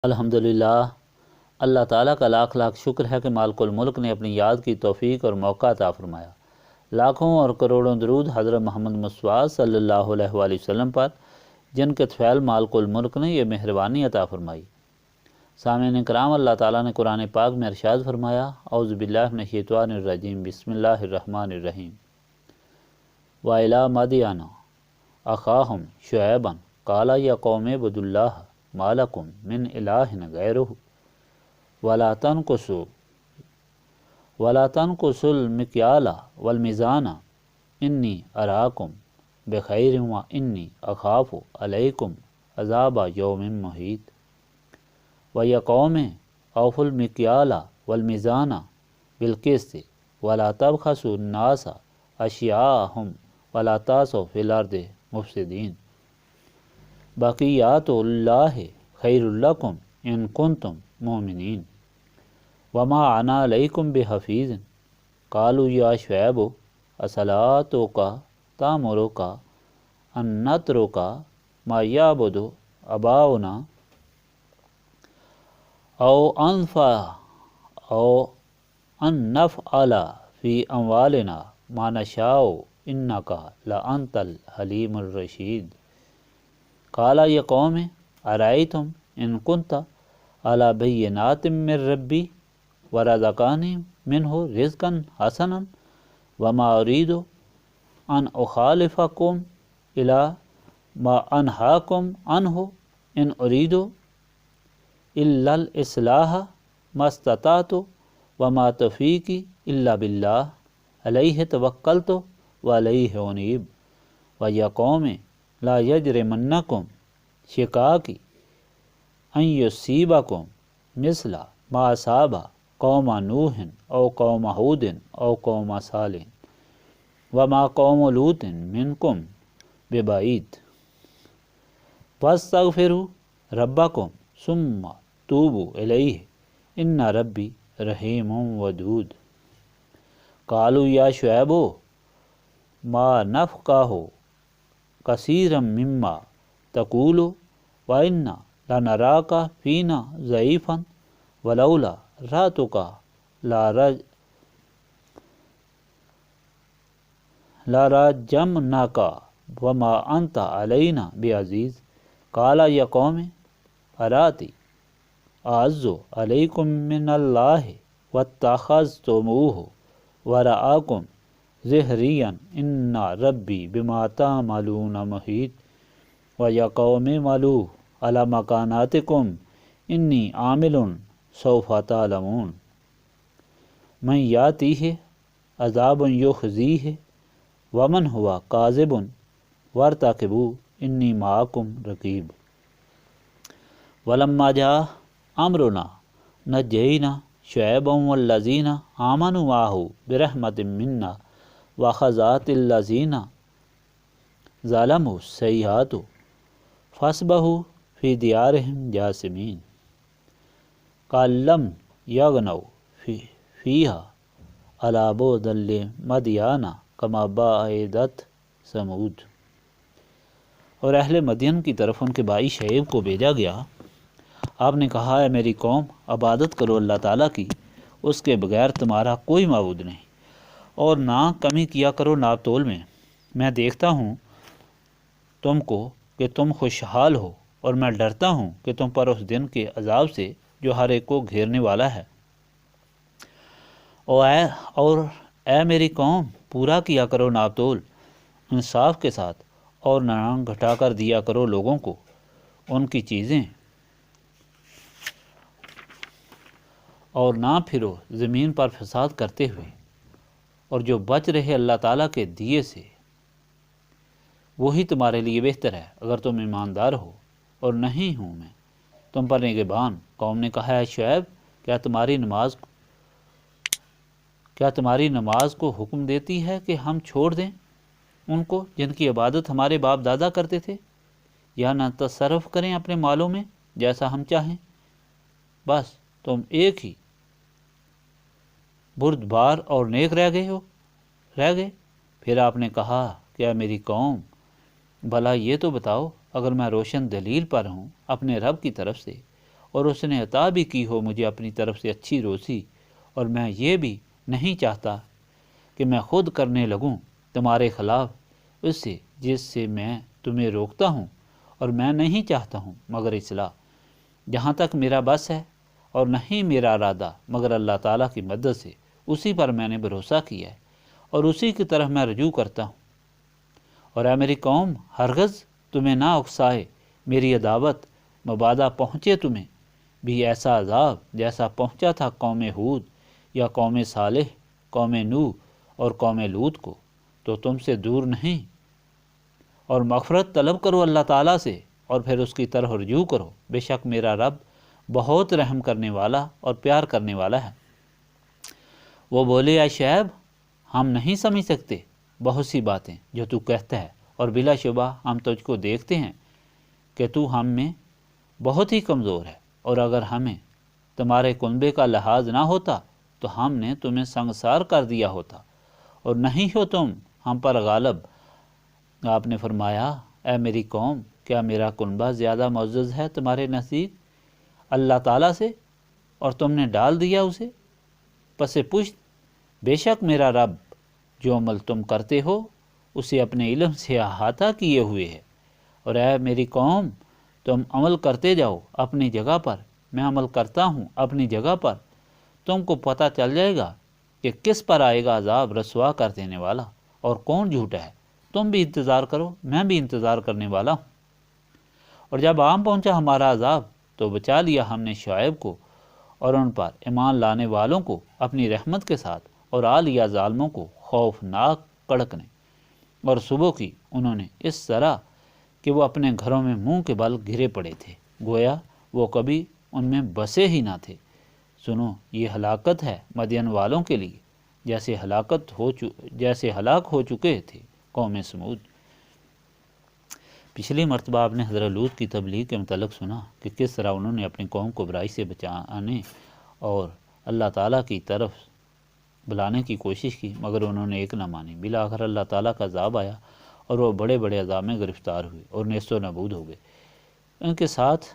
الحمدللہ، اللہ تعالیٰ کا لاکھ لاکھ شکر ہے کہ مالک الملک نے اپنی یاد کی توفیق اور موقع عطا فرمایا۔ لاکھوں اور کروڑوں درود حضرت محمد مصطفیٰ صلی اللہ علیہ وآلہ وسلم پر، جن کے طفیل مالک الملک نے یہ مہربانی عطا فرمائی۔ سامعین کرام، اللہ تعالیٰ نے قرآن پاک میں ارشاد فرمایا، اعوذ باللہ من الشیطان الرجیم، بسم اللہ الرحمن الرحیم۔ وَإِلَىٰ مَدْيَنَ أَخَاهُمْ شُعَيْبًا قَالَ يَا قَوْمِ اعْبُدُوا اللَّهَ مَا لَكُم مِّنْ إِلَٰهٍ غَيْرُهُ وَلَا تَنْقُصُوا الْمِكْيَالَ وَالْمِيزَانَ إِنِّي أَرَاكُمْ بِخَيْرٍ وَإِنِّي أَخَافُ عَلَيْكُمْ عَذَابَ يَوْمٍ مُحِيطٍ وَيَا قَوْمِ أَوْفُوا الْمِكْيَالَ وَالْمِيزَانَ بِالْقِسْطِ وَلَا تَبْخَسُوا النَّاسَ أَشْيَاءَهُمْ وَلَا تَعْثَوْا فِي الْأَرْضِ مُفْسِدِينَ بقیات اللہ خیر لکم ان کنتم مؤمنین وما انا علیکم بحفیظ قالوا یا شعیب اصلاتک تأمرک ان نترک ما یعبد آباؤنا او ان نفعل فی اموالنا ما نشاء انک لانت الحلیم الرشید قال یا قوم ارأیتم ان کنت علی بینات من ربی ورزقانی منہ رزقا حسنا وما ارید ان اخالفکم الی ما انہاکم عنہ ان ارید الا الاصلاح ما استطعت وما توفیقی الا باللہ علیہ توکلت وعلیہ انیب ویا قوم لا یجرمنکم شقاقی ان یصیبکم مثل ما اصاب قوم نوح او قوم ہود او قوم صالح وما قوم لوط منکم ببعید واستغفروا ربکم ثم توبوا الیہ ان ربی رحیم ودود قالوا یا شعیب ما نفقہ کثیرا مما تقول وإنا لنراک فینا ضعیفا ولولا رأتک لرجمناک وما انت علینا بعزیز قال یا قوم ارأتی اعز علیکم من اللہ واتخذتموہ وراءکم ظہریا ان ربی بما تعملون محیط ویا قوم اعملوا علی مکاناتکم انی عامل سوف تعلمون من یاتیہ عذاب یخزیہ ومن ہوا کاذب وارتقبوا انی معکم رقیب ولما جاء امرنا نجینا شعیبا والذین آمنوا معہ برحمت منا وَخَزَاتِ الَّذِينَ ظَلَمُوا السَّيِّئَاتُ فَأَصْبَحُوا فِي دِيَارِهِمْ جَاثِمِينَ كَأَن لَّمْ يَغْنَوْا فِيهَا أَلَا بُعْدًا لِّمَدْيَنَ كَمَا بَعِدَتْ ثَمُودُ۔ اور اہل مدین کی طرف ان کے بھائی شعیب کو بھیجا گیا۔ آپ نے کہا، اے میری قوم، عبادت کرو اللہ تعالیٰ کی، اس کے بغیر تمہارا کوئی معبود نہیں، اور نہ کمی کیا کرو ناپ تول میں۔ میں دیکھتا ہوں تم کو کہ تم خوشحال ہو، اور میں ڈرتا ہوں کہ تم پر اس دن کے عذاب سے جو ہر ایک کو گھیرنے والا ہے۔ اور اے میری قوم، پورا کیا کرو ناپ تول انصاف کے ساتھ، اور نہ گھٹا کر دیا کرو لوگوں کو ان کی چیزیں، اور نہ پھرو زمین پر فساد کرتے ہوئے، اور جو بچ رہے اللہ تعالیٰ کے دیے سے وہی تمہارے لیے بہتر ہے اگر تم ایماندار ہو، اور نہیں ہوں میں تم پر نگہبان۔ قوم نے کہا، ہے شعیب، کیا تمہاری نماز کو حکم دیتی ہے کہ ہم چھوڑ دیں ان کو جن کی عبادت ہمارے باپ دادا کرتے تھے، یا نہ تصرف کریں اپنے مالوں میں جیسا ہم چاہیں؟ بس تم ایک ہی بردبار اور نیک رہ گئے۔ پھر آپ نے کہا کہ اے میری قوم، بھلا یہ تو بتاؤ، اگر میں روشن دلیل پر ہوں اپنے رب کی طرف سے، اور اس نے عطا بھی کی ہو مجھے اپنی طرف سے اچھی روزی، اور میں یہ بھی نہیں چاہتا کہ میں خود کرنے لگوں تمہارے خلاف اس سے جس سے میں تمہیں روکتا ہوں، اور میں نہیں چاہتا ہوں مگر اصلاح، جہاں تک میرا بس ہے، اور نہیں میرا ارادہ مگر اللہ تعالیٰ کی مدد سے، اسی پر میں نے بھروسہ کیا ہے اور اسی کی طرف میں رجوع کرتا ہوں۔ اور اے میری قوم، ہرگز تمہیں نہ اکسائے میری عداوت، مبادا پہنچے تمہیں بھی ایسا عذاب جیسا پہنچا تھا قوم ہود یا قوم صالح، قوم نوح اور قوم لوط کو، تو تم سے دور نہیں، اور مغفرت طلب کرو اللہ تعالیٰ سے اور پھر اس کی طرف رجوع کرو، بے شک میرا رب بہت رحم کرنے والا اور پیار کرنے والا ہے۔ وہ بولے اے شعیب، ہم نہیں سمجھ سکتے بہت سی باتیں جو تو کہتا ہے، اور بلا شبہ ہم تجھ کو دیکھتے ہیں کہ تو ہم میں بہت ہی کمزور ہے، اور اگر ہمیں تمہارے کنبے کا لحاظ نہ ہوتا تو ہم نے تمہیں سنگسار کر دیا ہوتا، اور نہیں ہو تم ہم پر غالب۔ آپ نے فرمایا اے میری قوم، کیا میرا کنبہ زیادہ معزز ہے تمہارے نزدیک اللہ تعالیٰ سے، اور تم نے ڈال دیا اسے پس پشت؟ بے شک میرا رب جو عمل تم کرتے ہو اسے اپنے علم سے احاطہ کیے ہوئے ہے۔ اور اے میری قوم، تم عمل کرتے جاؤ اپنی جگہ پر، میں عمل کرتا ہوں اپنی جگہ پر، تم کو پتہ چل جائے گا کہ کس پر آئے گا عذاب رسوا کر دینے والا اور کون جھوٹا ہے۔ تم بھی انتظار کرو، میں بھی انتظار کرنے والا ہوں۔ اور جب عام پہنچا ہمارا عذاب تو بچا لیا ہم نے شعیب کو اور ان پر ایمان لانے والوں کو اپنی رحمت کے ساتھ، اور آ لیا ظالموں کو خوفناک کڑک نے، اور صبح کی انہوں نے اس طرح کہ وہ اپنے گھروں میں منہ کے بل گرے پڑے تھے، گویا وہ کبھی ان میں بسے ہی نہ تھے۔ سنو، یہ ہلاکت ہے مدین والوں کے لیے، جیسے ہلاک ہو چکے تھے قوم سمود۔ پچھلی مرتبہ آپ نے حضرت لوط کی تبلیغ کے متعلق سنا کہ کس طرح انہوں نے اپنی قوم کو برائی سے بچانے اور اللہ تعالیٰ کی طرف بلانے کی کوشش کی، مگر انہوں نے ایک نہ مانی۔ بالآخر اللہ تعالیٰ کا عذاب آیا اور وہ بڑے بڑے عذاب میں گرفتار ہوئے اور نیست و نابود ہو گئے۔ ان کے ساتھ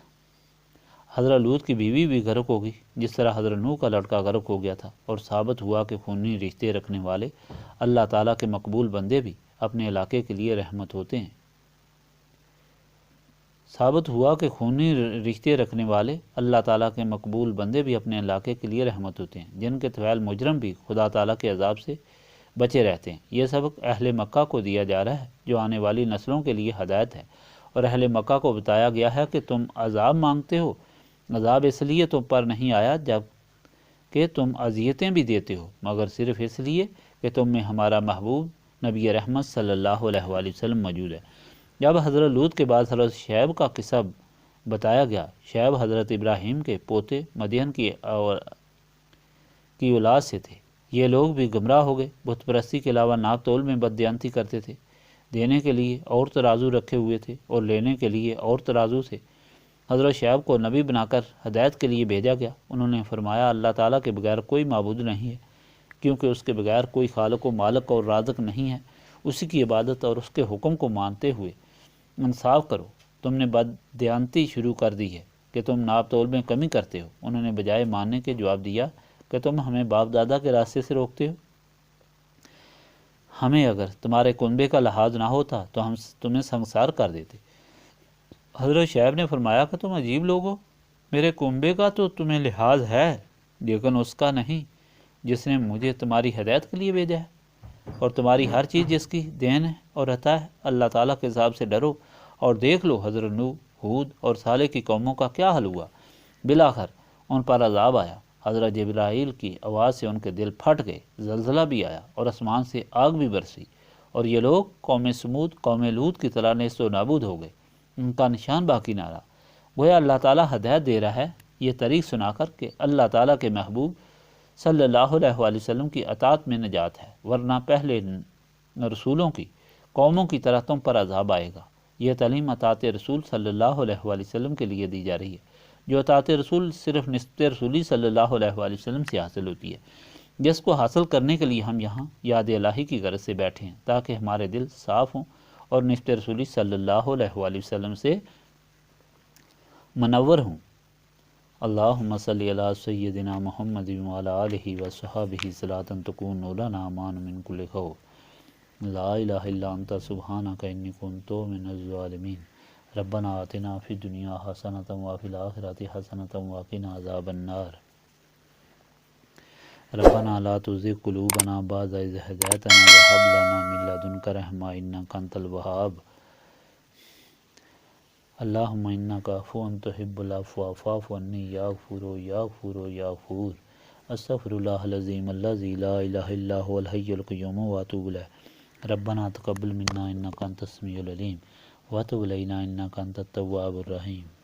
حضرت لوط کی بیوی بھی غرق ہو گئی، جس طرح حضرت نوح کا لڑکا غرق ہو گیا تھا۔ اور ثابت ہوا کہ خونی رشتے رکھنے والے اللہ تعالیٰ کے مقبول بندے بھی اپنے علاقے کے لیے رحمت ہوتے ہیں۔ ثابت ہوا کہ خونی رشتے رکھنے والے اللہ تعالیٰ کے مقبول بندے بھی اپنے علاقے کے لیے رحمت ہوتے ہیں، جن کے طویل مجرم بھی خدا تعالیٰ کے عذاب سے بچے رہتے ہیں۔ یہ سبق اہل مکہ کو دیا جا رہا ہے جو آنے والی نسلوں کے لیے ہدایت ہے، اور اہل مکہ کو بتایا گیا ہے کہ تم عذاب مانگتے ہو، عذاب اس لیے تم پر نہیں آیا جب کہ تم اذیتیں بھی دیتے ہو، مگر صرف اس لیے کہ تم میں ہمارا محبوب نبی رحمت صلی اللہ علیہ وآلہ وسلم موجود ہے۔ جب حضرت لوط کے بعد حضرت شعیب کا قصہ بتایا گیا، شعیب حضرت ابراہیم کے پوتے مدین کی اولاد سے تھے۔ یہ لوگ بھی گمراہ ہو گئے، بت پرستی کے علاوہ ناپ تول میں بددیانتی کرتے تھے، دینے کے لیے اور ترازو رکھے ہوئے تھے اور لینے کے لیے اور ترازو تھے۔ حضرت شعیب کو نبی بنا کر ہدایت کے لیے بھیجا گیا۔ انہوں نے فرمایا اللہ تعالیٰ کے بغیر کوئی معبود نہیں ہے، کیونکہ اس کے بغیر کوئی خالق و مالک اور رازق نہیں ہے، اسی کی عبادت اور اس کے حکم کو مانتے ہوئے انصاف کرو۔ تم نے بددیانتی شروع کر دی ہے کہ تم ناپ تول میں کمی کرتے ہو۔ انہوں نے بجائے ماننے کے جواب دیا کہ تم ہمیں باپ دادا کے راستے سے روکتے ہو۔ ہمیں اگر تمہارے کنبے کا لحاظ نہ ہوتا تو ہم تمہیں سنگسار کر دیتے۔ حضرت شعیب نے فرمایا کہ تم عجیب لوگ ہو، میرے کنبے کا تو تمہیں لحاظ ہے لیکن اس کا نہیں جس نے مجھے تمہاری ہدایت کے لیے بھیجا ہے، اور تمہاری ہر چیز جس کی دین ہے اور عطا ہے۔ اللہ تعالیٰ کے عذاب سے ڈرو اور دیکھ لو حضرت نوح، ہود اور صالح کی قوموں کا کیا حل ہوا۔ بالآخر ان پر عذاب آیا، حضرت جبرائیل کی آواز سے ان کے دل پھٹ گئے، زلزلہ بھی آیا اور آسمان سے آگ بھی برسی، اور یہ لوگ قوم سمود، قوم لوط کی طرح نیست و نابود ہو گئے، ان کا نشان باقی نہ رہا۔ گویا اللہ تعالیٰ ہدایت دے رہا ہے یہ طریق سنا کر کہ اللہ تعالیٰ کے محبوب صلی اللہ علیہ وآلہ وسلم کی اطاعت میں نجات ہے، ورنہ پہلے رسولوں کی قوموں کی طرح تم پر عذاب آئے گا۔ یہ تعلیم اطاعت رسول صلی اللہ علیہ وآلہ وسلم کے لیے دی جا رہی ہے، جو اطاعت رسول صرف نسبت رسولی صلی اللہ علیہ وآلہ وسلم سے حاصل ہوتی ہے، جس کو حاصل کرنے کے لیے ہم یہاں یاد الہی کی غرض سے بیٹھے ہیں، تاکہ ہمارے دل صاف ہوں اور نسبت رسولی صلی اللہ علیہ وآلہ وسلم سے منور ہوں۔ اللہم صلی علی سیدنا محمد وعلی آلہ وصحبہ صلاۃ تکون لنا امان من کل خوف لا الہ الا انت سبحانک انی کنت من الظالمین ربنا آتنا فی الدنیا حسنۃ وفی الآخرۃ حسنۃ وقنا عذاب النار ربنا لا تزغ قلوبنا بعد اذ ہدیتنا وہب لنا من لدنک رحمۃ انک انت الوہاب اللہم انک عفو تحب العفو فاعف عنی یا غفور یا غفور یا غفور استغفر اللہ العظیم الذی لا الہ الا هو الحی القیوم واتوب الیہ ربنا تقبل منا انک انت السمیع العلیم وتب علینا انک انت التواب الرحیم